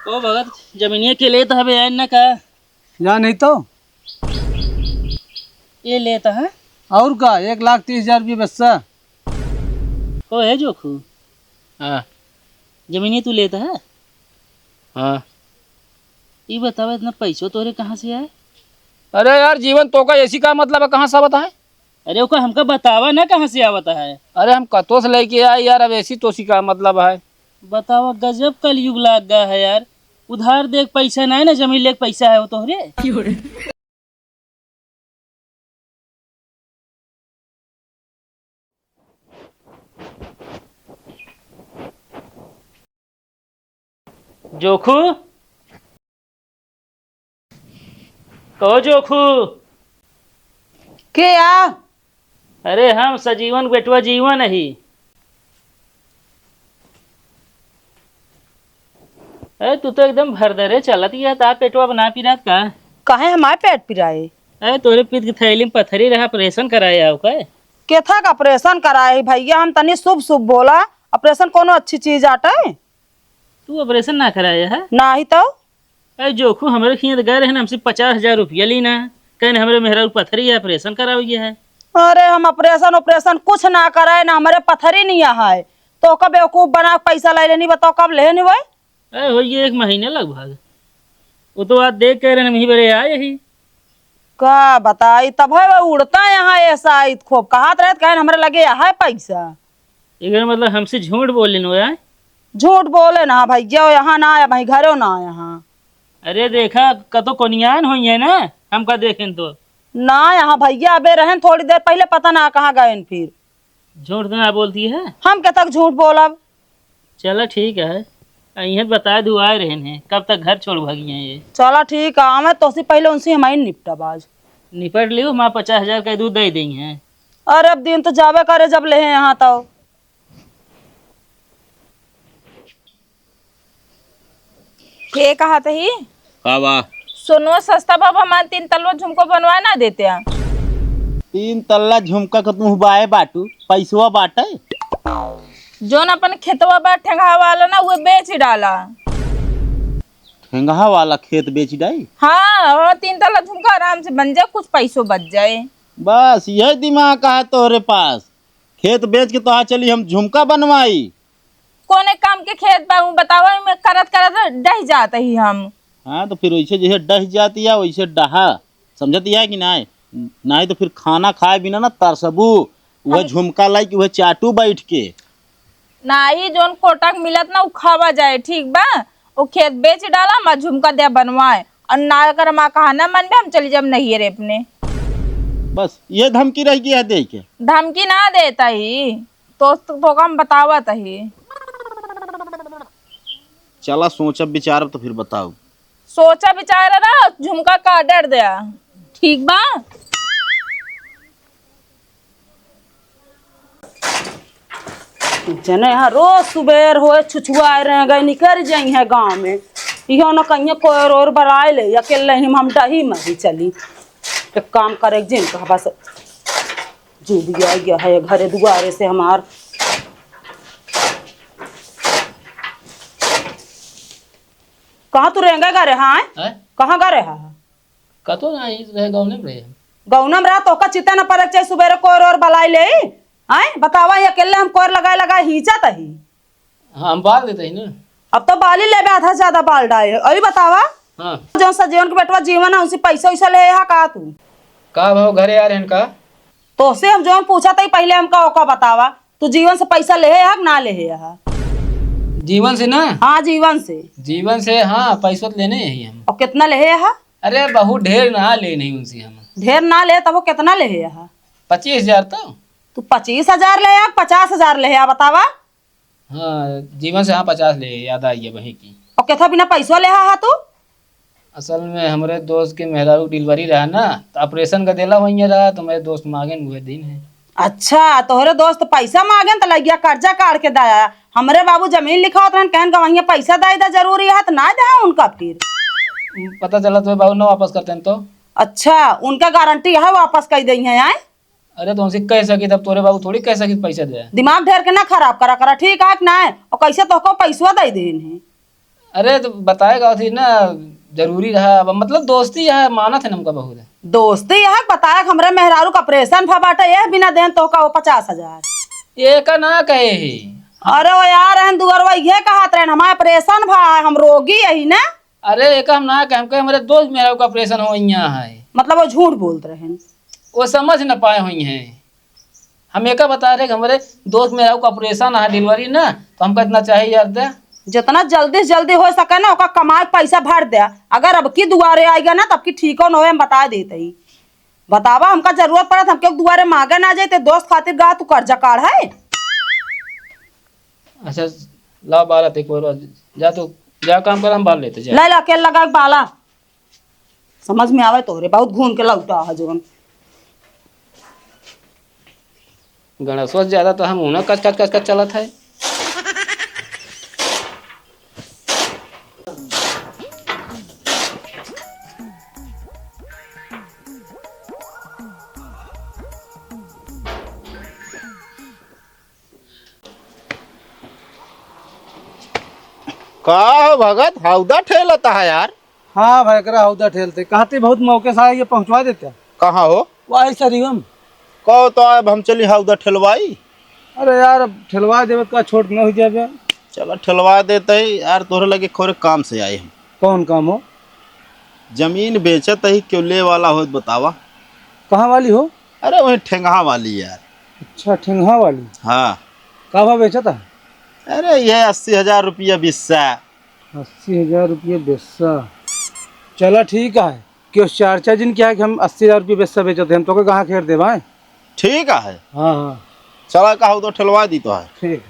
ओ भगत जमीनिया के लेता है बयान ना का। या नहीं तो ये लेता है और का 1,30,000 रुपये बस्सा। ओ है जोखू हाँ जमीनिया तू लेता है। हाँ। ये बतावा इतना पैसों तोरे कहाँ से आए। अरे यार जीवन तो का ऐसी का मतलब है, कहाँ सा बताएं। अरे ओका हमका बतावा ना कहाँ से आवता है। अरे हम कतो से लेके आए यार, अब ऐसी तोसी का मतलब है। बतावा गजब कलयुग लाग गया है यार। उधार देख पैसा ना है ना जमीन लेके पैसा है वो तोहरे। जोखू कहो जोखू। के आ अरे हम सजीवन बेटवा जीवन ही। अरे तू तो एकदम भरदरे चलत ही है ता पेटवा बना पी रात का। काहे हमारे पेट पिराए? अरे तोरे पीठ की थैली में पत्थरी रहा ऑपरेशन कराया हो का। केथा का ऑपरेशन कराए भैया? हम तनी शुभ शुभ बोला। ऑपरेशन कोनो अच्छी चीज आटे? तू ऑपरेशन ना कराया है। ना ही तो अरे जोखू हमारे खियाँ गए रहे हमसे 50,000 रुपया लीना। कहने हमारे मेहरा पत्थरी है ऑपरेशन कराओगे है। अरे हम ऑपरेशन ऑपरेशन कुछ ना कराए ना, हमारे पत्थरी नहीं है तो कब बेवकूफ बना के पैसा ले लेनी? बताओ कब ले नहीं? अरे हो ये 1 महीने लगभग। वो तो आज देख कह रहे नहीं बड़े आए यही। का बताई तब है वो उड़ता यहाँ ऐसा खूब कहा रहत कहे हमारे लगे है पैसा। इधर मतलब हमसे झूठ बोल लेनो यार। झूठ बोले ना भैया, यहाँ ना आया भाई घरों ना आया यहाँ। अरे देखा कतो कोनियान हुई है ना हमका देखें तो। ना यहाँ भैया अबे रहन थोड़ी देर पहले, पता ना कहाँ गए फिर। झूठ तो ना बोलती है। हम क्या तक झूठ बोलब? चलो ठीक है यही बता दू आए रहे हैं कब तक घर छोड़ भागी हैं ये। चला ठीक है, मैं तो पहले उनसे हमारी निपटब आज। निपट लियो माँ 50,000 का दूध दे देंगे हैं। अरे अब दिन तो जावे करे जब ले यहाँ तो। के कहा ही बाबा सोनो सस्ता बाबा मान 3 तलवा झुमको बनवा ना देते हैं। 3 तल्ला झुमका का तू बाए बाटू पैसवा बाटे। जोन अपन खेतवा बा ठेंगा वाला ना वो बेच ही डाला। ठेंगा वाला खेत बेच डाई। हाँ और 3 तल्ला झुमका आराम से बन जाए, कुछ पैसों बच जाए। बस यही दिमाग का है तोहरे पास। खेत बेच के तो चली हम झुमका बनवाई। कोने काम के खेत बा बतावा में करत करत डह जाते ही हम। हाँ तो फिर वैसे जैसे डह जाती है वैसे डहा समझती है कि नहीं? नहीं तो फिर खाना खाए बिना ना तरसबू। वह झुमका लाई कि वह चाटू बैठ के। ना ही जोन कोटक मिलत ना वो खावा जाए ठीक बा। वो खेत बेच डाला मैं झुमका दे बनवाए और ना कर माँ कहा ना मन में हम चली जब नहीं रे अपने। बस ये धमकी रह गई है दे के। धमकी ना देता ही तो हम बतावत ही। चला सोचा विचार तो फिर बताओ। सोचा विचारा ना झुमका का ऑर्डर दिया ठीक बा। जने यहाँ रोज सुबह हो छुछुआए रहे गए निकल जाई है गाँव में। यो न कहीं कोई और बराए ले अकेले हम डही मरी चली। एक काम करे जिन कहा बस जो भी आ गया है घरे दुआरे से हमार। कहाँ तू रहेंगे गा रे? हाँ कहाँ गा रहा है? कतो ना रहे गाँव में रहे। गौनम रहा तो चिता न परक चाहे सुबह कोर और बलाई ले आए। बतावा ये अकेले हम कोर लगाए लगाए हिचा तही। हाँ हम बाल देते हैं ना। अब तो बाली ले आधा ज्यादा बाल डाले अभी बतावा। हाँ जो सजीवन के बेटवा जीवन है उसी पैसा वैसा ले हा का तू? का भाव घरे आ रहे हैं का? तो से हम जो पूछा था पहले हमका ओका बतावा तू जीवन से पैसा ले है ना ले है? जीवन से ना? हाँ जीवन से। जीवन से हाँ पैसा तो लेने ही हम। और कितना ले है? अरे बहुत ढेर ना ले नहीं उनसे हम। ढेर ना ले तब वो कितना ले है? 25,000 तो। तू 25,000 ले 50,000 ले बतावा। हाँ जीवन से हाँ 50 ले याद आई है वही की। और कितना बिना पैसा ले हा तू? असल में हमारे दोस्त के मेहरारू डिलीवरी रहा ना तो ऑपरेशन का देला वही रहा तो मेरे दोस्त मांगे हुए दिन है। अच्छा तोहरे दोस्त पैसा मांगे तो लग गया कर्जा काट के दाया। हमारे बाबू जमीन लिखा होता कहन का वहीं पैसा दाई जरूरी है तो ना दे उनका फिर। पता चला तो बाबू ना वापस करते हैं तो। अच्छा उनका गारंटी है वापस कर दी है? आए अरे तो उनसे कह सकी तब तोरे बाबू थोड़ी कह सकी पैसा दे। दिमाग ढेर के ना खराब करा करा ठीक है ना? और कैसे तो पैसा दे दे। अरे तो बताएगा थी ना, जरूरी रहा, अब मतलब दोस्ती है, माना थे हमका बहुत है। दोस्ती यह बताया हमरे मेहरारू का ऑपरेशन भा बाटे ये बिना देन तो का वो 50,000। ये का ना कहे ही। अरे वो यार रहन दुअरवा ये कहत रहे हमारे ऑपरेशन भा हम रोगी यही ना, अरे एक हम ना कहे, हम कहे हमारे दोस्त मेरा का ऑपरेशन हो यहाँ है, मतलब वो झूठ बोलते रहे। वो समझ न पाए हुई हैं। हम एक बता रहे कि हमारे दोस्त मेरा का ऑपरेशन है, डिलीवरी ना, तो हमको इतना चाहिए यार दे। जितना जल्दी से जल्दी हो सके ना ओका कमाए के पैसा भर दे। अगर अब की दुआरे आएगा ना तब की ठीक हो न हम बता देते ही। बतावा हमका जरूरत पड़त हमके दुआरे मांगे ना जाए दोस्त खातिर गा तू कर्जा काढ़ है। अच्छा ला बाला ते कोई जा, तो जा काम कर, हम बाल लेते जा। ले ला के लगा के बाला समझ में आवे तोरे बहुत घूम के लौटा है जोन। गणेशों ज्यादा तो हम उन्हें कच कच कच कच चलत है। का हो भगत, हौदा ठेलता है यार। हाँ भाई करा हौदा ठेलते कहते बहुत मौके से आए ये पहुँचवा देते। कहाँ हो? वाही सरियम। कहो तो अब हम चली हौदा ठेलवाई। अरे यार अब ठेलवा देवे का छोट न हो जाए। चलो ठेलवा देते ही यार, तोहरे लगे खोरे काम से आए हम। कौन काम हो? जमीन बेचत ही क्यों ले वाला हो बतावा। कहाँ वाली हो? अरे वही ठेंगा वाली यार। अच्छा ठेंगा वाली। हाँ। का भाव बेचा था? अरे ये 80,000 रुपया बिस्सा। 80,000 रुपये बेस्सा। चला ठीक है कि उस चार दिन क्या है कि हम 80,000 रुपये बेस्सा बेचते हम तो के कहाँ खेर दे भाई। ठीक है। हाँ हाँ चला का तो ठेलवा दी तो है। ठीक।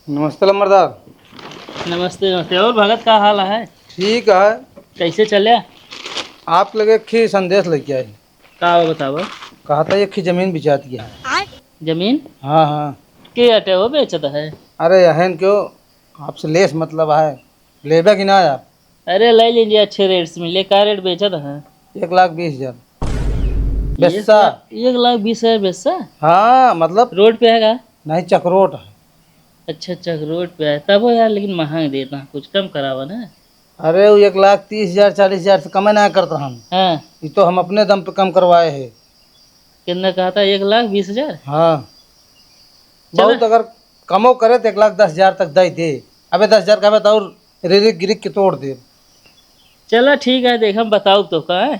नमस्ते लम्बरदार। नमस्ते नमस्ते। और भगत का हाल है? ठीक है। कैसे चले? आप लगे खी संदेश लेके आए। का बताओ। कहा था ये खी जमीन बिचाती है। जमीन हाँ हाँ। के अटे वो बेचता है? अरे यहन क्यों आपसे लेस मतलब है, लेबे कि ना आप? अरे ले लीजिए अच्छे रेट से मिले। क्या रेट बेचा था? 1,20,000 बेस्सा। 1,20,000 बेस्सा? हाँ मतलब रोड पे है का? नहीं चक्रोट है। अच्छा अच्छा रोड पे है तब वो यार, लेकिन महंग देता है, कुछ कम करावा ना। अरे वो 1,30,000 40,000 से कम ना करता हम। हाँ ये तो हम अपने दम पे कम करवाए हैं। कितना कहा था? 1,20,000? हाँ बहुत अगर कमो करे तो 1,10,000 तक दे दे। अबे 10,000 का तो और रिरिक गिरिक के तोड़ दे। चलो ठीक है, देख हम बताओ तो का है।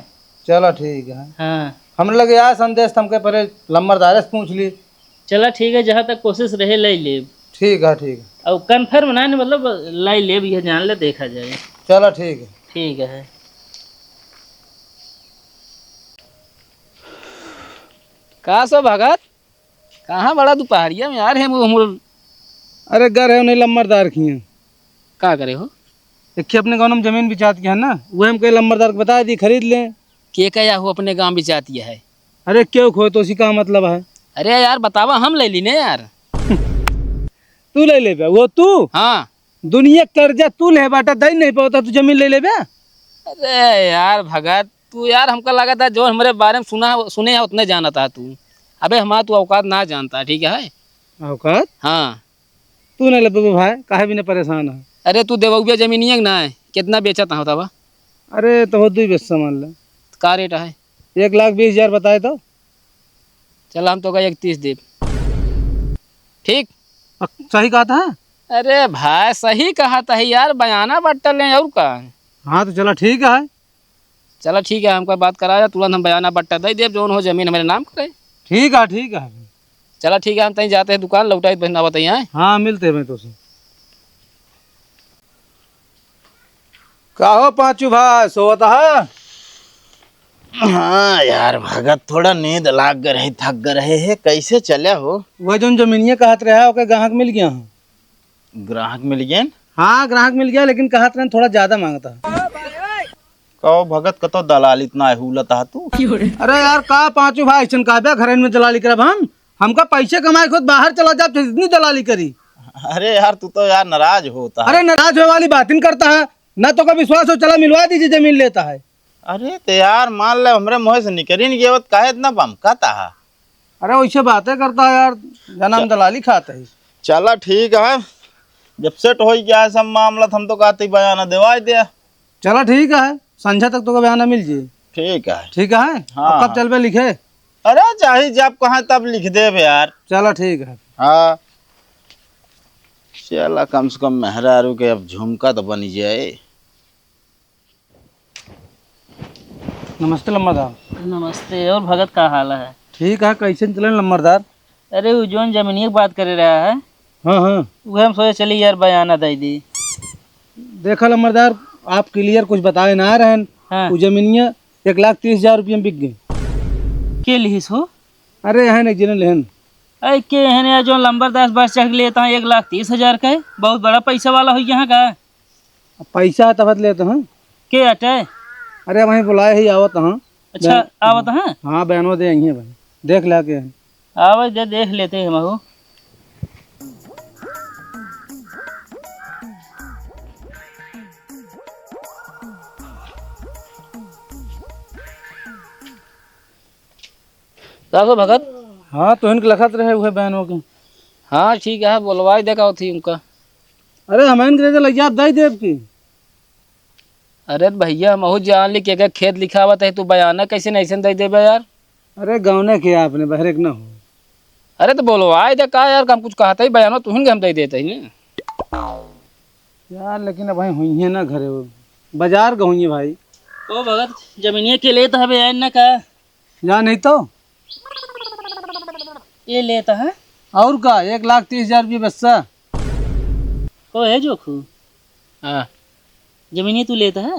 चलो ठीक है। हाँ हम लगे यार संदेश हमके पहले लम्बरदारे से पूछ ली। चलो ठीक है, जहाँ तक कोशिश रहे ले ले। ठीक है ठीक है। और कन्फर्म ना मतलब लाई ले भी है, जान ले देखा जाए। चलो ठीक है। ठीक है। कहा सो भगत, कहाँ बड़ा दोपहरिया में यार है हम। अरे घर है उन्हें लम्बरदार की है। क्या करे हो? एक अपने गाँव में जमीन बिचाती है ना, वो हम कहीं लम्बरदार को बता दी खरीद लें। के कया हो अपने गांव बिचाती है? अरे क्यों खो तो उसी का मतलब है। अरे यार बतावा, हम ले ली ने यार। तू ले ले बे, वो तू हाँ दुनिया कर्जा तू ले बाटा दई नहीं पाता तू जमीन ले ले बे। अरे यार भगत तू यार, हमको लगा था जो हमारे बारे में सुने है उतने जाना था तू। अबे हमारा तू औकात ना जानता, ठीक है? औकात? हाँ। तू नहीं ले बे भाई, काहे भी नहीं परेशान है। अरे तू देवउबिया जमीनिया ना है, कितना बेचा था होता? अरे तो हो 2 बेस्सा मान ले। का रेट है? 1,20,000 बताए तो। चल हम तो का 31 दे। ठीक। सही कहा था। अरे भाई सही कहा था यार, बयाना बट्टा ले और का। हाँ तो चलो ठीक है। चलो ठीक है, हमको बात कराया तुरंत हम बयाना बट्टा दे दे, जो हो जमीन हमारे नाम करे। ठीक है ठीक है। चलो ठीक है, हम तहीं जाते हैं दुकान, लौटाई बहना बताइए। हाँ मिलते हैं मैं तो से। कहो पांचू भाई सोता है? हाँ यार भगत, थोड़ा नींद लाग रही, थक रहे है। कैसे चले हो? वह जो जमीनिया कहत रहा ओके ग्राहक मिल गया हूँ। ग्राहक मिल गए? हाँ ग्राहक मिल गया, लेकिन कहत रहे थोड़ा ज्यादा मांगता है। कहो भगत कतो दलाल इतना हुलता तू। अरे यार का पांचू भाई चन कहबे घर में दलाली करब हमका पैसे कमाए खुद बाहर चला जा तो इतनी दलाली करी। अरे यार तू तो यार नाराज होता है। अरे नाराज होने वाली बात नहीं करता है ना, तो का विश्वास हो चला मिलवा दीजिए जमीन लेता है। अरे तो यार मान ले हमरे मुँह से निकल ही नहीं गया, काहे इतना बमकाता है? अरे वैसे बातें करता है यार, जन्म दलाली खाता है। चला ठीक है, जब सेट हो गया है सब मामला तो हम तो कहते ही बयाना देवा दिया। चला ठीक है, संझा तक तो का बयाना मिल जाए। ठीक है। ठीक है। हाँ, अब कब चल पे लिखे? अरे चाहे जब कहा तब लिख दे बे यार। चला ठीक है। हाँ चला, कम से कम मेहरारू के अब झुमका तो बन जाए। नमस्ते लम्बरदार। नमस्ते। और भगत का हाल है? ठीक है, कैसे चले लम्बरदार? अरे वो जोन जमीनी की बात करे रहा है, हाँ हाँ, वह हम सोचे चली यार बयाना दे दी। देखा लम्बरदार, आप क्लियर कुछ बताए ना रहे। हाँ। वो जमीनिया 1,30,000 रुपये में बिक गई। के लिहिस हो? अरे यहाँ नहीं जिन लेहन। अरे के है जो लंबरदास बस चढ़ लेता है 1,30,000 का है, बहुत बड़ा पैसा वाला हो यहाँ का। पैसा तबत लेते हैं। के अटे? अरे वहीं बुलाए ही आवत हाँ। अच्छा आवत है। हाँ बहनों दे आई है भाई, देख ला के। आवे दे देख लेते हैं महू। देखो भगत। हाँ तो इनके लखत रहे हुए बहनों के। हाँ ठीक है, बोलवाई देखा थी उनका। अरे हमें ले याद दई देव की। अरे भैया महू जान ली के खेत लिखा हुआ है, तू बयाना कैसे नहीं दे देबे यार? अरे गाँव ने किया आपने, बहरे के ना हो। अरे तो बोलवाई दे का यार, हम कुछ कहते ही बयाना तू ही हम दे देते ही ना यार। लेकिन अब भाई हुई है ना घरे, वो बाजार गई है भाई। ओ भगत जमीनिया के लिए तो है बयान ना का। या नहीं तो ये लेता है और का 1,30,000 रुपये बस्सा। ओ है जोखू। हाँ जमीनिया तू लेता है?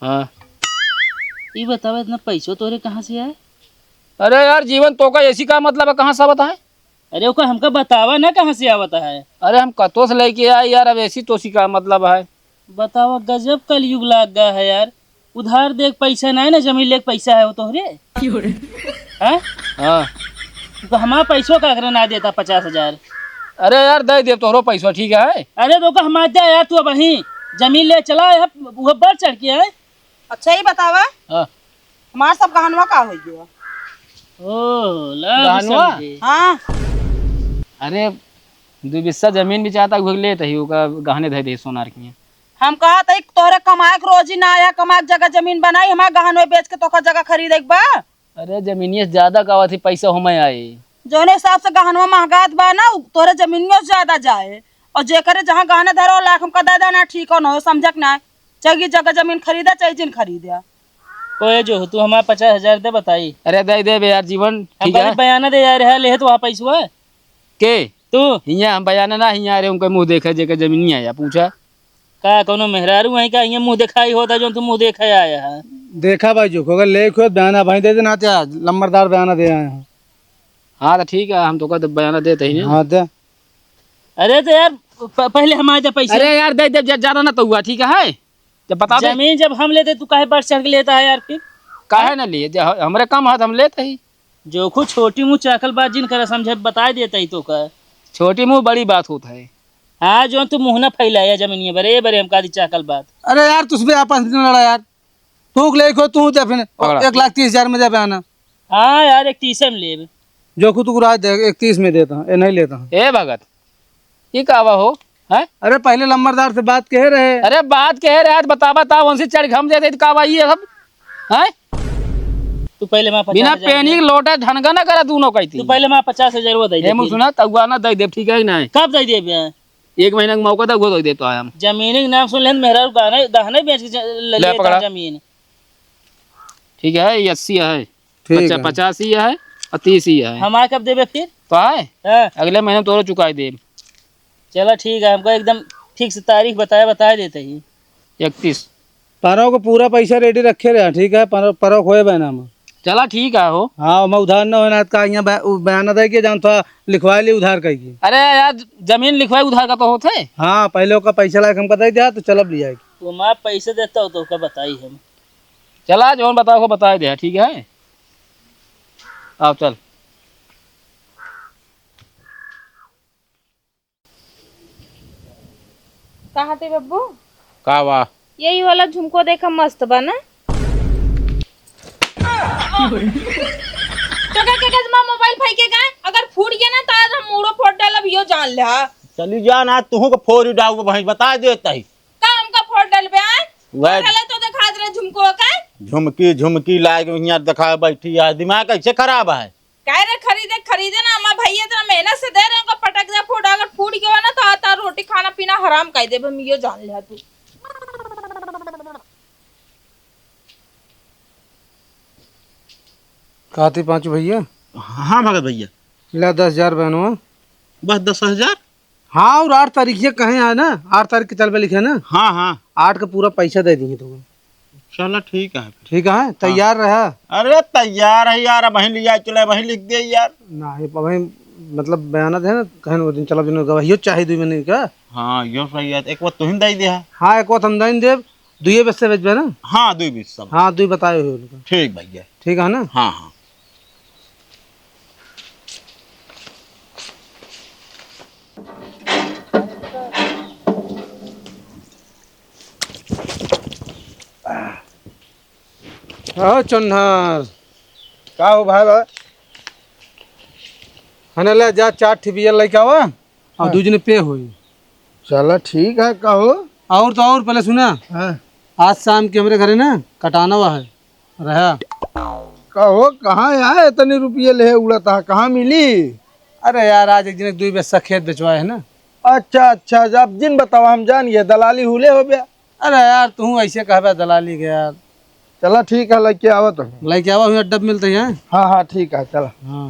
हाँ। ये बतावा इतना पैसों तोरे कहाँ से आए? अरे यार जीवन तो का ऐसी का मतलब है, कहाँ से बताए? अरे ओका हमका बतावा ना कहाँ से आवता है। अरे हम कतो से लेके आए यार, अब ऐसी तोसी का मतलब है। बतावा गजब कलयुग लाग गया है यार। उधार देख पैसा ना है ना, जमीन लेके पैसा है वो तोहरे। हैं? हाँ। तो हमारा पैसों का अगर ना देता 50,000। अरे यार दे दे तोहरो पैसा, ठीक है। अरे तो का हमारा दे यार, तू अब वहीं जमीन ले चला है, वो बढ़ चढ़ के है। अच्छा ही बतावा, हाँ। हमार सब गहनवा का हो गया? ओ ला गहनवा? समझे। हाँ अरे 2 बिस्सा जमीन भी चाहता घुग ले तही ओका गहने धै दे सोनार की। हम कहा था तोहरे कमाए के रोजी ना आया, कमाए के जगह जमीन बनाई, हमारे गहनवे बेच के तोका जगह खरीदे के बा। अरे जमीनिया से ज्यादा कावा थी पैसा हमें आए। जोने हिसाब से गहनवा महंगात बा ना, तोहरे जमीनियों से ज्यादा जाए। और जेकरे जहाँ गहने धरो लाख हमका दे देना, ठीक हो न हो, समझक ना। चाहे जगह जमीन खरीदा चाहे जिन खरीदा। कोई जो तू हमारा 50,000 दे बताई। अरे दे दे बे यार जीवन, ठीक है। बयाना दे यार है, ले तो वहाँ पैसा है के तू हिया हम बयाना ना हिया रे उनके मुंह देखे जेके जमीन नहीं आया पूछा का कोनो मेहरारू वहीं का ये मुंह दिखाई होता जो तू मुंह देखा आया है। देखा भाई जो अगर ले खुद बयाना भाई दे देना चाह, लंबरदार बयाना दे आए हैं। हाँ तो ठीक है, हम तो कहते बयाना देते ही नहीं। हाँ दे। अरे तो यार पहले हमारे दे पैसे। अरे यार दे दे ज्यादा ना तो हुआ, ठीक है। जब बता दे जमीन जब हम लेते तू काहे बढ़ चढ़ के लेता है यार? फिर काहे ना लिए, हमरे कम हाथ हम लेते ही। जो कुछ छोटी मुँह चाकल बात जिन कर समझे बता देता ही तो का। छोटी मुंह बड़ी बात होता है। हाँ जो तू मुँह ना फैलाया जमीन बरे बरे हम का चाकल बात। अरे यार तुझ पे आपस में लड़ा यार, तू ले खो तू दे फिर पकड़ा। 1,30,000 में दे बयाना। हाँ यार 31 में ले। जो खुद राज दे 31 में देता हूँ, ये नहीं लेता हूँ। ए भगत ये कावा हो है? अरे पहले लंबरदार से बात कह रहे। अरे बात कह रहे आज बता उनसे चढ़ घम दे दे कावा ये सब है। तू पहले माँ 50,000 बिना पेनी लोटा ढनगा ना करा दोनों कही तू थी। पहले माँ 50,000 वो दे दे। मुँह सुना तगुआ ना दे दे, ठीक है कि नहीं? कब दे दे? 1 महीना का मौका था वो दे तो आया हम। जमीन के नाम सुन ले मेरा गहना गहना बेच के ले ले पकड़ा। लेता जमीन। ठीक है, ये 80 है, ठीक है। 50 ही है और 30 ही है। हमारा कब देवे फिर? तो आए हाँ अगले महीने तोरो चुकाई दे। चलो ठीक है, हमको एकदम फिक्स तारीख बता देते ही। 31 पारो को पूरा पैसा रेडी रखे रहे, ठीक है। पारो खोए बयाना में। चला ठीक है हो। हाँ मैं उधार न होना का यहाँ बयाना दे के जान था लिखवा ली उधार कही की। अरे यार जमीन लिखवाई उधार का तो होते। हाँ पहले का पैसा लायक हमको दे दिया तो चलब लिया जाएगी। तो माँ पैसे देता हो तो का बताई हम। चला जो बताओ को बता दे, ठीक है। आओ चल। कहाँ थे बब्बू? का वाह यही वाला झुमको देखा मस्त बना। तो क्या मामा भाई के गाय अगर फूट गया ना तो आज हम मूड़ो फोड़ डालब यो जान ले चली जा ना तू को फोर डाउ भाई बता देता ही काम का फोड़ डालबे आए वह डाले तो दिखा दे झुमको का झुमकी झुमकी लाग यहाँ दिखा बैठी यार दिमाग कैसे खराब है कह रहे खरीदे ना हमारे भैया इतना मेहनत से दे रहे हैं पटक दे फूट अगर फूट गया ना तो आता रोटी खाना पीना हराम कह दे हम यो जान ले तू कहती पाँचों भैया हाँ भगत भैया ला 10,000 बहनों। बस 10,000। हाँ और 8 तारीख ये कहे है ना, 8 तारीख के चल पे लिखे ना, हाँ हाँ 8 का पूरा पैसा दे देंगे तुम्हें। चलो ठीक है ठीक है, तैयार रहा। अरे तैयार है यार वहीं लिया चले वहीं लिख दे यार ना ये भाई मतलब बयानत है ना कहें वो दिन चलो दिन गवाहियो चाहे 2 महीने का। हाँ यो सही है एक बार तुम दे दिया हाँ एक बार हम दाइन देव 2 बस से बेचबे ना। हाँ 2 बीस सब हाँ 2 बताए हुए उनका। ठीक भैया ठीक है ना। हाँ हाँ हाँ चन्नर का हो भाई भाई हने ले जा 4 ठिबिया लेके आवा और 2 जने पे होई। चलो ठीक है कहो। और तो और पहले सुना, हाँ आज शाम के हमारे घरे ना कटाना हुआ है रहा। कहो कहाँ यार इतने रुपये ले उड़ता कहाँ मिली? अरे यार आज एक जने 2 बस्सा खेत बेचवाए है ना। अच्छा अच्छा जब जिन बताओ हम जान गए दलाली हुले हो गया। अरे यार तू ऐसे कहबे दलाली के यार। चलो ठीक है लेके आओ तो। लेके आवा हुआ डब मिलते हैं। हाँ हाँ ठीक है चलो। हाँ